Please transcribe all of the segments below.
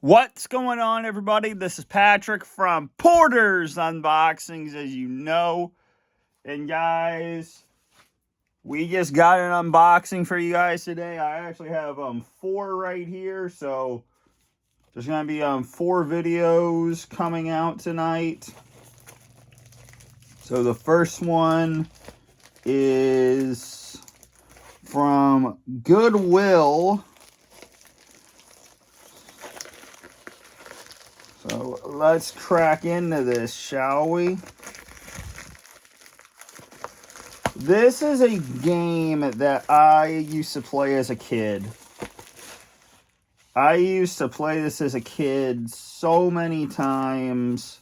What's going on, everybody? This is Patrick from Porter's Unboxings, as you know. And guys, we just got an unboxing for you guys today. I actually have 4 right here, so there's going to be 4 videos coming out tonight. So the first one is from Goodwill. So let's crack into this, shall we? This is a game that I used to play as a kid. I used to play this as a kid so many times.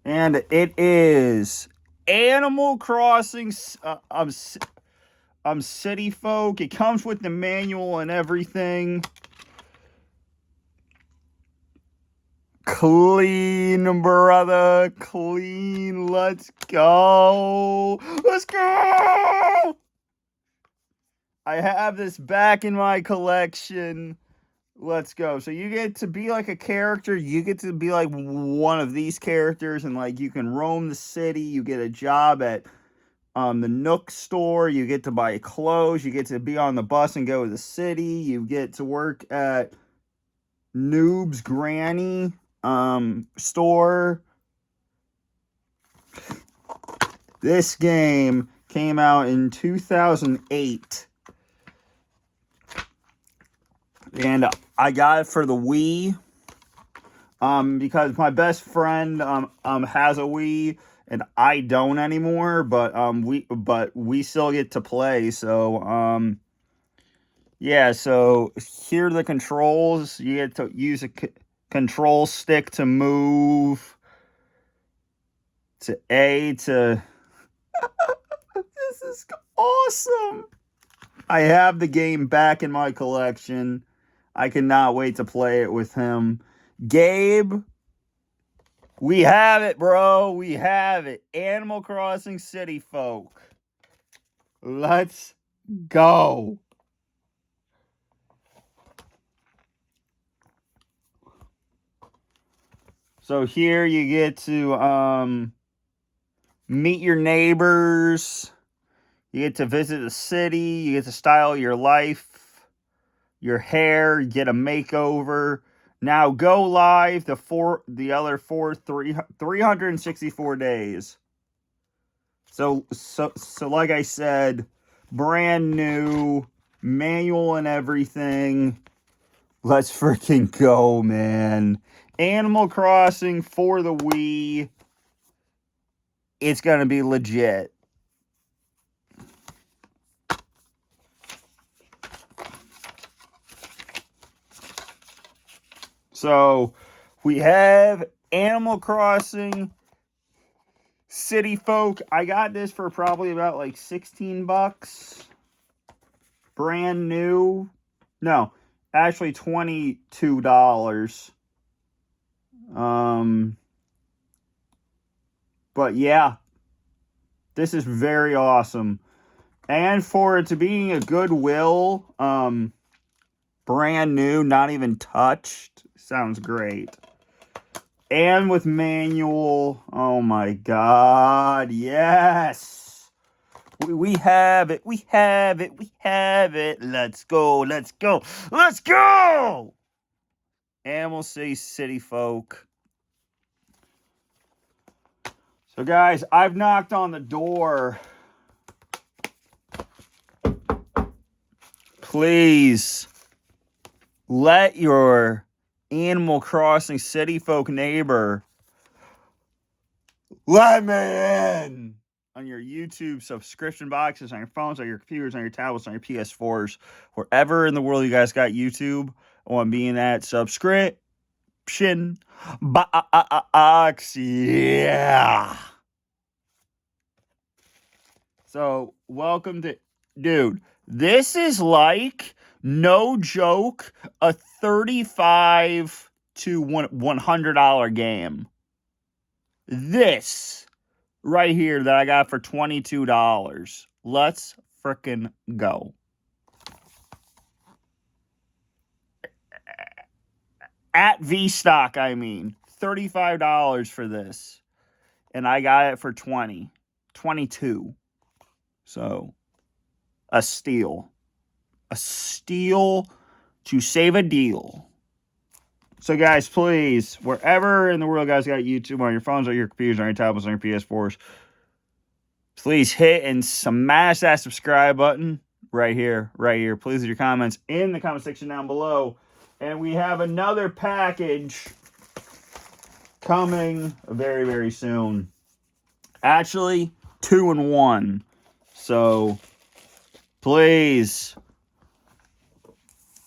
And it is Animal Crossing City Folk. It comes with the manual and everything. Clean, brother. Clean. Let's go. Let's go. I have this back in my collection. Let's go. So you get to be like a character. You get to be like one of these characters, and like you can roam the city. You get a job at the Nook store. You get to buy clothes. You get to be on the bus and go to the city. You get to work at Noob's Granny store. This game came out in 2008. And I got it for the Wii, because my best friend has a Wii and I don't anymore, but we still get to play. So yeah, so here are the controls. You get to use a control stick to move, to A to this is awesome. I have the game back in my collection. I cannot wait to play it with him. Gabe, we have it, bro. We have it. Animal Crossing City Folk. Let's go. So here you get to meet your neighbors. You get to visit the city. You get to style your life, your hair, get a makeover. Now go live the other 364 days. So like I said, brand new, manual and everything. Let's freaking go, man. Animal Crossing for the Wii. It's gonna be legit. So we have Animal Crossing City Folk. I got this for probably about like 16 bucks. Brand new. No, actually $22. But yeah, this is very awesome. And for it to being a Goodwill, brand new, not even touched, sounds great. And with manual, oh my god, yes! We have it, we have it, we have it. Let's go, let's go, let's go! Animal City Folk. So guys, I've knocked on the door. Please let your Animal Crossing City Folk neighbor let me in on your YouTube subscription boxes, on your phones, on your computers, on your tablets, on your PS4s, wherever in the world you guys got YouTube. I want to be in that subscription box. Yeah. So welcome to, dude, this is like, no joke, a $35 to $100 game. This right here that I got for $22. Let's frickin' go. At V-Stock, I mean. $35 for this. And I got it for $22. So, a steal. A steal to save a deal. So, guys, please, wherever in the world, guys, got YouTube on your phones, on your computers, on your tablets, on your PS4s, please hit and smash that subscribe button right here, right here. Please leave your comments in the comment section down below. And we have another package coming very, very soon. Actually, 2 in 1. So, please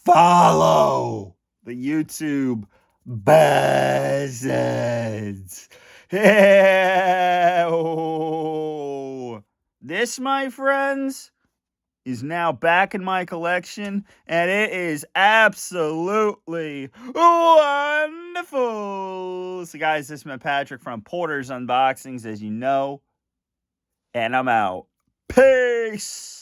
follow the YouTube buzzards. This, my friends, is now back in my collection, and it is absolutely wonderful. So, guys, this is my Patrick from Porter's Unboxings, as you know, and I'm out. Peace.